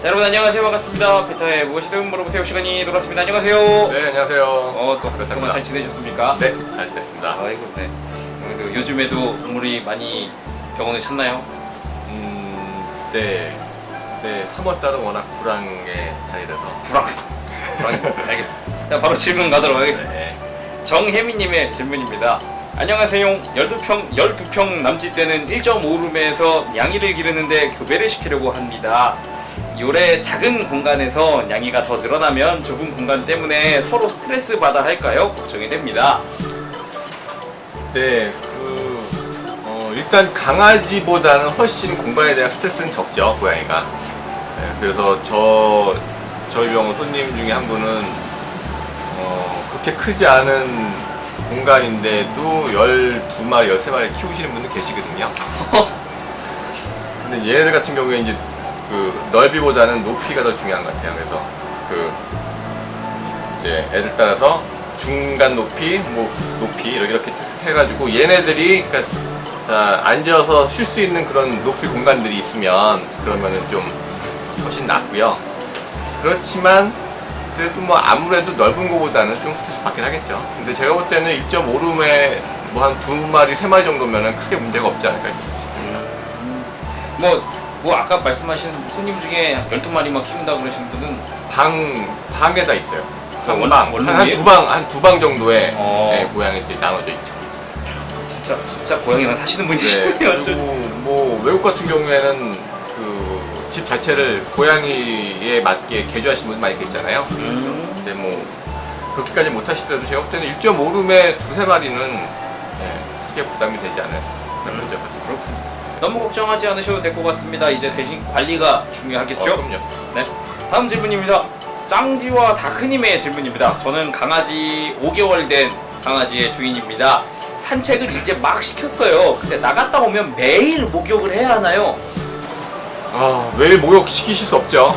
자, 여러분 안녕하세요. 반갑습니다. 베타에 무엇이든 물어보세요 시간이 돌아왔습니다. 안녕하세요. 네, 안녕하세요. 또 한 주 동안 잘 지내셨습니까? 네, 잘 지냈습니다. 아이고, 네. 그래도 요즘에도 동물이 많이 병원을 찾나요? 네. 3월달은 워낙 불황의 달이라서. 불황. 알겠습니다. 자, 바로 질문 가도록 하겠습니다. 네. 정혜미님의 질문입니다. 안녕하세요. 12평 남짓되는 1.5룸에서 양이를 기르는데 교배를 시키려고 합니다. 요래 작은 공간에서 양이가 더 늘어나면 좁은 공간 때문에 서로 스트레스 받아 할까요? 걱정이 됩니다. 네, 일단 강아지보다는 훨씬 공간에 대한 스트레스는 적죠, 고양이가. 네, 그래서 저희 병원 손님 중에 한 분은, 그렇게 크지 않은 공간인데도 12마리, 13마리 키우시는 분들 계시거든요. 근데 얘네들 같은 경우에 이제 넓이보다는 높이가 더 중요한 것 같아요. 그래서 이제 애들 따라서 중간 높이, 높이 이렇게 해가지고 얘네들이 그러니까 앉아서 쉴 수 있는 그런 높이 공간들이 있으면 그러면은 좀 훨씬 낫고요. 그렇지만 그래도 뭐 아무래도 넓은 거보다는 좀 스트레스 받긴 하겠죠. 근데 제가 볼 때는 1.5룸에 뭐 한 2마리, 3마리 정도면은 크게 문제가 없지 않을까 싶습니다. 뭐 아까 말씀하신 손님 중에 12마리 막 키운다고 그러신 분은 방에다 있어요. 원룸이에요? 한 두 방 정도의 네, 고양이들이 나눠져 있죠. 진짜 고양이랑 사시는 분이시네요. 네, 그리고 뭐 외국 같은 경우에는 집 자체를 고양이에 맞게 개조하시는 분들 많이 계시잖아요. 근데 뭐 그렇게까지 못 하시더라도 제가 볼 때는 1.5룸에 두세 마리는 크게 부담이 되지 않아요. 그렇군요. 너무 걱정하지 않으셔도 될 것 같습니다. 이제 대신 관리가 중요하겠죠? 그럼요. 네. 다음 질문입니다. 짱지와 다크님의 질문입니다. 저는 강아지 5개월 된 강아지의 주인입니다. 산책을 이제 막 시켰어요. 근데 나갔다 오면 매일 목욕을 해야 하나요? 매일 목욕 시키실 수 없죠.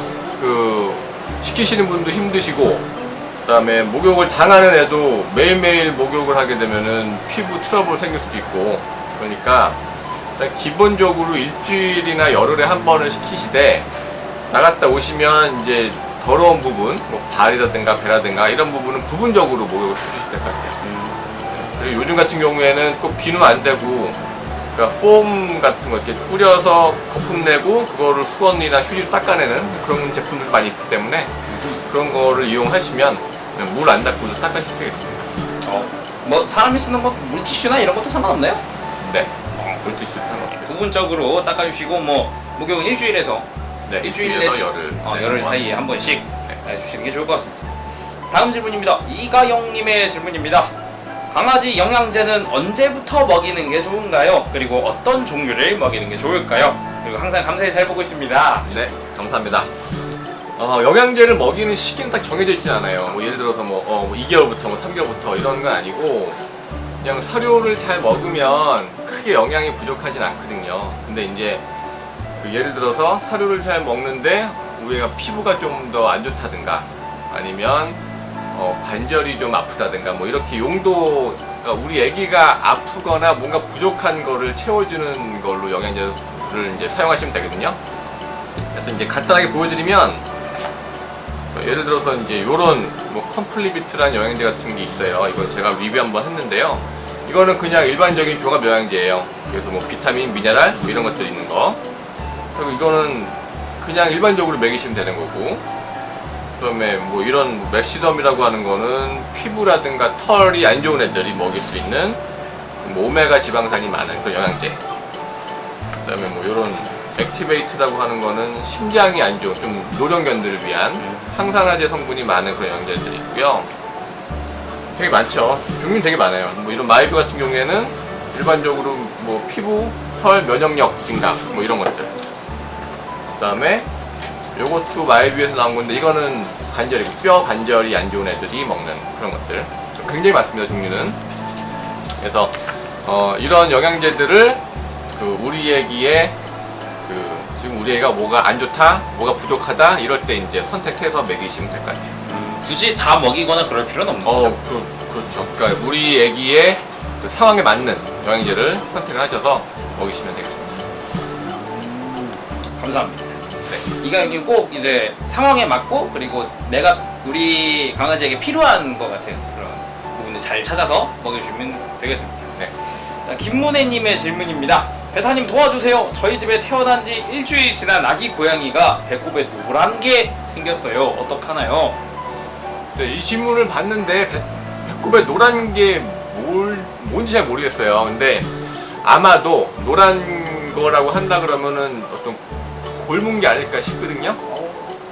시키시는 분도 힘드시고, 그다음에 목욕을 당하는 애도 매일매일 목욕을 하게 되면은 피부 트러블 생길 수도 있고, 그러니까 일단 기본적으로 일주일이나 열흘에 한 번을 시키시되, 나갔다 오시면 이제 더러운 부분, 뭐 발이라든가 배라든가 이런 부분은 부분적으로 목욕을 해주실 될 것 같아요. 그리고 요즘 같은 경우에는 꼭 비누 안 되고, 그러니까 폼 같은 거 이렇게 뿌려서 거품 내고 그거를 수건이나 휴지로 닦아내는 그런 제품들이 많이 있기 때문에 그런 거를 이용하시면 물 안 닦고도 닦아실 수 있습니다. 뭐 사람이 쓰는 것 물티슈나 이런 것도 상관없나요? 네, 물티슈 상관없어요. 부분적으로 닦아주시고 뭐 목욕은 일주일에서 네, 일주일에서 열흘 사이에 한 번씩 해주시는 게 좋을 것 같습니다. 다음 질문입니다. 이가영님의 질문입니다. 강아지 영양제는 언제부터 먹이는 게 좋은가요? 그리고 어떤 종류를 먹이는 게 좋을까요? 그리고 항상 감사히 잘 보고 있습니다. 네, 감사합니다. 영양제를 먹이는 시기는 딱 정해져 있지 않아요. 뭐 예를 들어서 2개월부터 3개월부터 이런 건 아니고 그냥 사료를 잘 먹으면 크게 영양이 부족하진 않거든요. 근데 이제 예를 들어서 사료를 잘 먹는데 우리가 피부가 좀 더 안 좋다든가 아니면 관절이 좀 아프다든가 뭐 이렇게 그러니까 우리 애기가 아프거나 뭔가 부족한 거를 채워주는 걸로 영양제를 이제 사용하시면 되거든요. 그래서 이제 간단하게 보여드리면 예를 들어서 이제 요런 컴플리비트라는 영양제 같은 게 있어요. 이건 제가 리뷰 한번 했는데요. 이거는 그냥 일반적인 종합 영양제예요. 그래서 뭐 비타민, 미네랄 뭐 이런 것들이 있는 거. 그리고 이거는 그냥 일반적으로 먹이시면 되는 거고, 그다음에 뭐 이런 맥시덤이라고 하는 거는 피부라든가 털이 안 좋은 애들이 먹일 수 있는 오메가 지방산이 많은 그런 영양제. 그다음에 뭐 이런 액티베이트라고 하는 거는 심장이 안 좋은 좀 노령견들을 위한 항산화제 성분이 많은 그런 영양제들이 있고요. 되게 많죠. 종류는 되게 많아요. 뭐 이런 마이브 같은 경우에는 일반적으로 뭐 피부, 털, 면역력 증가 뭐 이런 것들. 그다음에 요것도 마이뷰에서 나온 건데 이거는 관절이고 뼈 관절이 안 좋은 애들이 먹는 그런 것들 굉장히 많습니다. 종류는. 그래서 이런 영양제들을 우리 애기의 지금 우리 애가 뭐가 안 좋다, 뭐가 부족하다 이럴 때 이제 선택해서 먹이시면 될 것 같아요. 굳이 다 먹이거나 그럴 필요는 없는 거죠? 그렇죠. 그러니까 우리 애기의 상황에 맞는 영양제를 선택을 하셔서 먹이시면 되겠습니다. 감사합니다. 이건 꼭 이제 상황에 맞고 그리고 내가 우리 강아지에게 필요한 것 같은 그런 부분을 잘 찾아서 먹여주면 되겠습니다. 네. 자, 김문혜님의 질문입니다. 베타님 도와주세요. 저희 집에 태어난 지 일주일 지난 아기 고양이가 배꼽에 노란 게 생겼어요. 어떡하나요? 네, 이 질문을 봤는데 배꼽에 노란 게 뭔지 잘 모르겠어요. 근데 아마도 노란 거라고 한다 그러면은 어떤 골문 게 아닐까 싶거든요.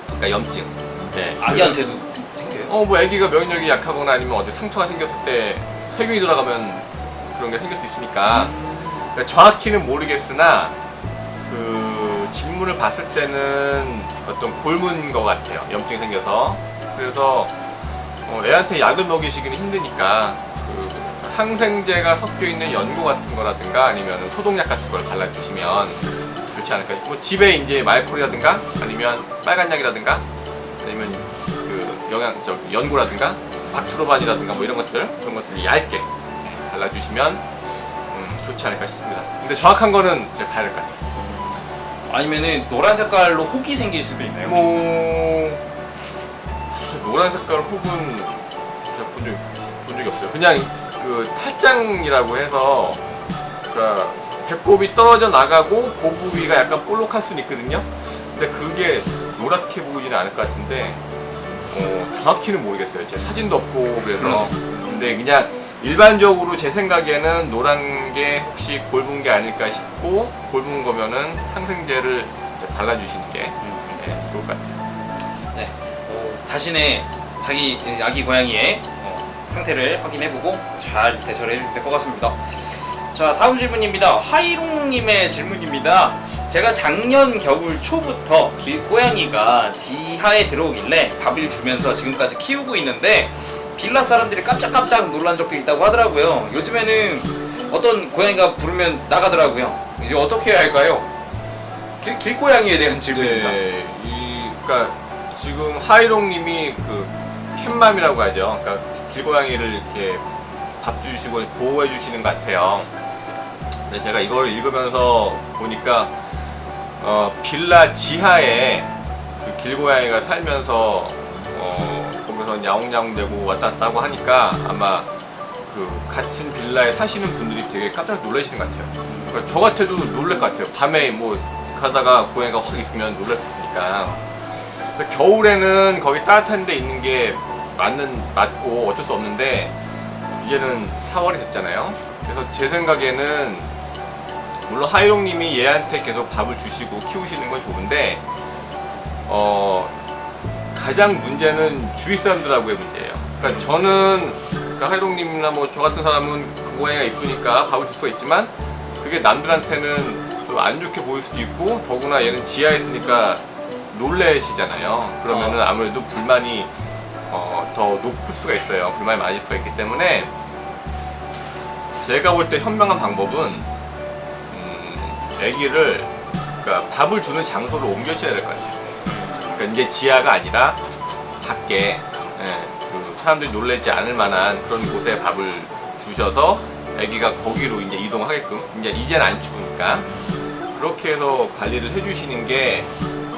그러니까 염증. 네. 아기한테도 생겨요? 뭐 아기가 면역력이 약하거나 아니면 어디 상처가 생겼을 때 세균이 돌아가면 그런 게 생길 수 있으니까 그러니까 정확히는 모르겠으나 그 질문을 봤을 때는 어떤 골문 것 같아요. 염증이 생겨서. 그래서 애한테 약을 먹이시기는 힘드니까 그 항생제가 섞여 있는 연고 같은 거라든가 아니면 소독약 같은 걸 발라주시면 좋지 않을까. 뭐 집에 이제 말콜이라든가 아니면 빨간 약이라든가 아니면 그 연고라든가 박트로반이라든가 뭐 이런 것들 그런 것들 얇게 발라주시면 좋지 않을까 싶습니다. 근데 정확한 거는 이제 봐야 될 것 같아요. 아니면은 노란 색깔로 혹이 생길 수도 있나요? 노란 색깔 혹은 제가 본 적이 없어요. 그냥 그 탈장이라고 해서 그러니까 배꼽이 떨어져 나가고 그 부위가 약간 볼록할 수는 있거든요. 근데 그게 노랗게 보이지는 않을 것 같은데 정확히는 모르겠어요. 제 사진도 없고 그래서 근데 그냥 일반적으로 제 생각에는 노란 게 혹시 골문 게 아닐까 싶고 골문 거면은 항생제를 발라주시는 게 좋을 것 같아요. 네, 자신의 자기 아기 고양이의 상태를 확인해보고 잘 대처를 해주면 될 것 같습니다. 자, 다음 질문입니다. 하이롱님의 질문입니다. 제가 작년 겨울 초부터 길고양이가 지하에 들어오길래 밥을 주면서 지금까지 키우고 있는데 빌라 사람들이 깜짝깜짝 놀란 적도 있다고 하더라고요. 요즘에는 어떤 고양이가 부르면 나가더라고요. 이제 어떻게 해야 할까요? 길고양이에 대한 질문입니다. 네, 그러니까 지금 하이롱님이 그 캣맘이라고 하죠. 그러니까 길고양이를 이렇게 밥 주시고 보호해 주시는 것 같아요. 근데 제가 이걸 읽으면서 보니까 빌라 지하에 그 길고양이가 살면서 거기서 야옹야옹대고 왔다 갔다 하고 하니까 아마 그 같은 빌라에 사시는 분들이 되게 깜짝 놀라시는 것 같아요. 그러니까 저 같아도 놀랄 것 같아요. 밤에 뭐 가다가 고양이가 확 있으면 놀랄 수 있으니까. 겨울에는 거기 따뜻한 데 있는 게 맞고 어쩔 수 없는데 이제는 4월이 됐잖아요. 그래서 제 생각에는 물론 하이롱님이 얘한테 계속 밥을 주시고 키우시는 건 좋은데 가장 문제는 주위 사람들하고의 문제예요. 그러니까 저는 그러니까 하이롱님이나 뭐 저 같은 사람은 그 고양이가 이쁘니까 밥을 줄 수가 있지만 그게 남들한테는 좀 안 좋게 보일 수도 있고 더구나 얘는 지하에 있으니까 놀래시잖아요. 그러면은 아무래도 불만이 더 높을 수가 있어요. 불만이 많을 수가 있기 때문에 제가 볼 때 현명한 방법은 아기를 그러니까 밥을 주는 장소로 옮겨줘야 될 것 같아요. 그러니까 이제 지하가 아니라 밖에 그 사람들이 놀라지 않을 만한 그런 곳에 밥을 주셔서 아기가 거기로 이제 이동하게끔 이제는 안 추우니까 그렇게 해서 관리를 해주시는 게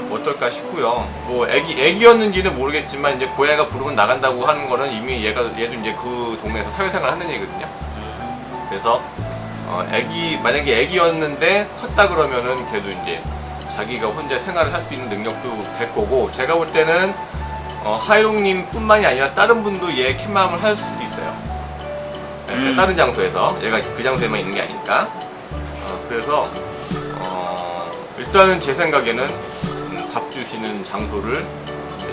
어떨까 싶고요. 뭐 애기였는지는 모르겠지만 이제 고양이가 부르면 나간다고 하는 거는 이미 얘도 이제 그 동네에서 사회생활 하는 얘기거든요. 그래서 만약에 애기였는데 컸다 그러면은 걔도 이제 자기가 혼자 생활을 할 수 있는 능력도 될 거고 제가 볼 때는 하이롱님 뿐만이 아니라 다른 분도 얘 캣맘을 할 수도 있어요. 다른 장소에서 얘가 그 장소에만 있는 게 아니니까. 그래서 일단은 제 생각에는 밥 주시는 장소를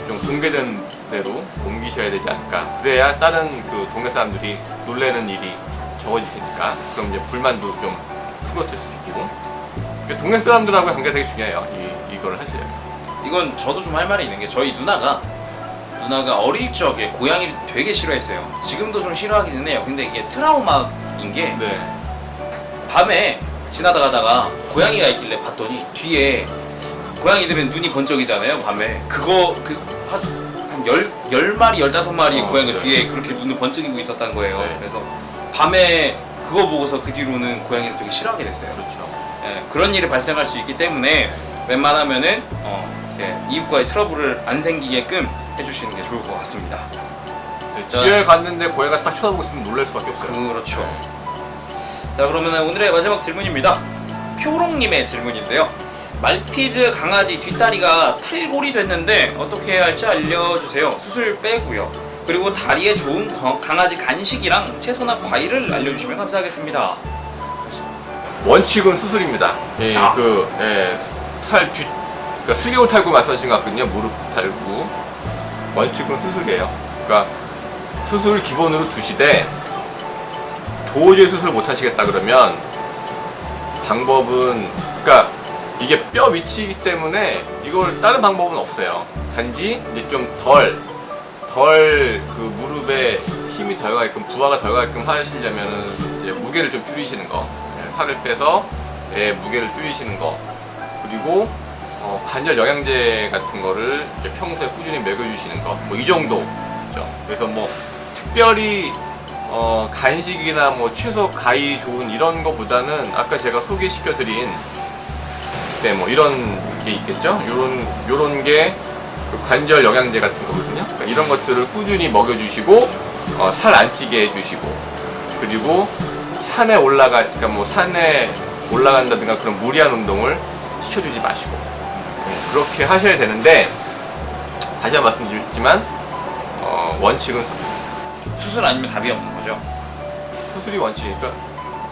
좀 공개된 데로 옮기셔야 되지 않을까. 그래야 다른 그 동네 사람들이 놀라는 일이 적어질 테니까. 그럼 이제 불만도 좀 수그러질 수 있고. 동네 사람들하고의 관계가 되게 중요해요. 이걸 하시려면. 이건 저도 좀 할 말이 있는 게 저희 누나가 어릴 적에 고양이를 되게 싫어했어요. 지금도 좀 싫어하기는 해요. 근데 이게 트라우마인 게 밤에 지나다가다가 고양이가 있길래 봤더니 뒤에 고양이들은 눈이 번쩍이잖아요. 밤에 한 10마리, 15마리 고양이가 뒤에 그렇게 눈을 번쩍이고 있었다는 거예요. 그래서 밤에 그거 보고서 그 뒤로는 고양이를 되게 싫어하게 됐어요. 그렇죠. 그런 일이 발생할 수 있기 때문에 웬만하면은 이렇게 이웃과의 트러블을 안 생기게끔 해주시는 게 좋을 것 같습니다. 지하에 갔는데 고양이가 딱 쳐다보고 있으면 놀랄 수밖에 없어요. 그렇죠. 자, 그러면 오늘의 마지막 질문입니다. 표롱님의 질문인데요. 말티즈 강아지 뒷다리가 탈골이 됐는데 어떻게 해야 할지 알려주세요. 수술 빼고요. 그리고 다리에 좋은 강아지 간식이랑 채소나 과일을 알려주시면 감사하겠습니다. 원칙은 수술입니다. 예, 아. 그러니까 슬개골 탈구 말씀하신 것 같거든요. 무릎 탈구. 원칙은 수술이에요. 그러니까 수술을 기본으로 두시되 도저히 수술 못 하시겠다 그러면 방법은, 그러니까 이게 뼈 위치이기 때문에 이걸 다른 방법은 없어요. 단지 이제 좀 그 무릎에 힘이 덜 가게끔, 부하가 덜 가게끔 하시려면은 이제 무게를 좀 줄이시는 거, 살을 빼서 무게를 줄이시는 거, 그리고 관절 영양제 같은 거를 이제 평소에 꾸준히 먹여주시는 거, 뭐 이 정도. 그래서 뭐 특별히 간식이나 뭐 채소, 과일이 좋은 이런 거보다는 아까 제가 소개시켜드린 뭐 이런 게 있겠죠. 요런 게 그 관절 영양제 같은 거거든요. 그러니까 이런 것들을 꾸준히 먹여주시고 살 안 찌게 해주시고, 그리고 그러니까 뭐 산에 올라간다든가 그런 무리한 운동을 시켜주지 마시고 그렇게 하셔야 되는데, 다시 한번 말씀드리지만 원칙은 수술 아니면 답이 없는 거죠. 수술이 원칙이니까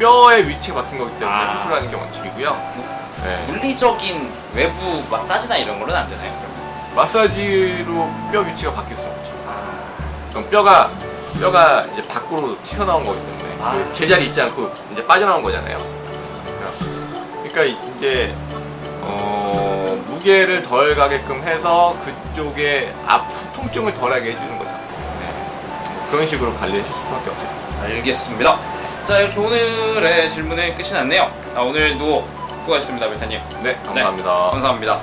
뼈의 위치가 바뀐 거기 때문에 수술하는 게 원칙이고요. 물리적인 외부 마사지나 이런 거는 안 되나요? 그러면? 마사지로 뼈 위치가 바뀔 수 없죠. 그럼 뼈가 이제 밖으로 튀어나온 거기 때문에 그 제자리 있지 않고 이제 빠져나온 거잖아요. 그러니까 이제 무게를 덜 가게끔 해서 그쪽에 통증을 덜하게 해주는 거죠. 그런 식으로 관리해 주실 수밖에 없어요. 알겠습니다. 자, 이렇게 오늘의 질문은 끝이 났네요. 오늘도 수고하셨습니다, 베타님. 네, 감사합니다. 감사합니다.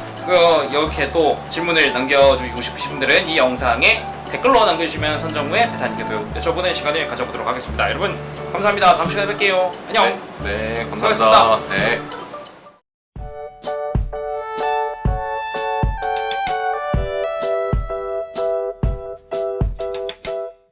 이렇게 또 질문을 남겨주시고 싶으신 분들은 이 영상에 댓글로 남겨주시면 선정 후에 베타님께도 여쭤보는 시간을 가져보도록 하겠습니다. 여러분 감사합니다. 다음 시간에 뵐게요. 안녕. 네, 감사합니다. 수고하셨습니다. 네.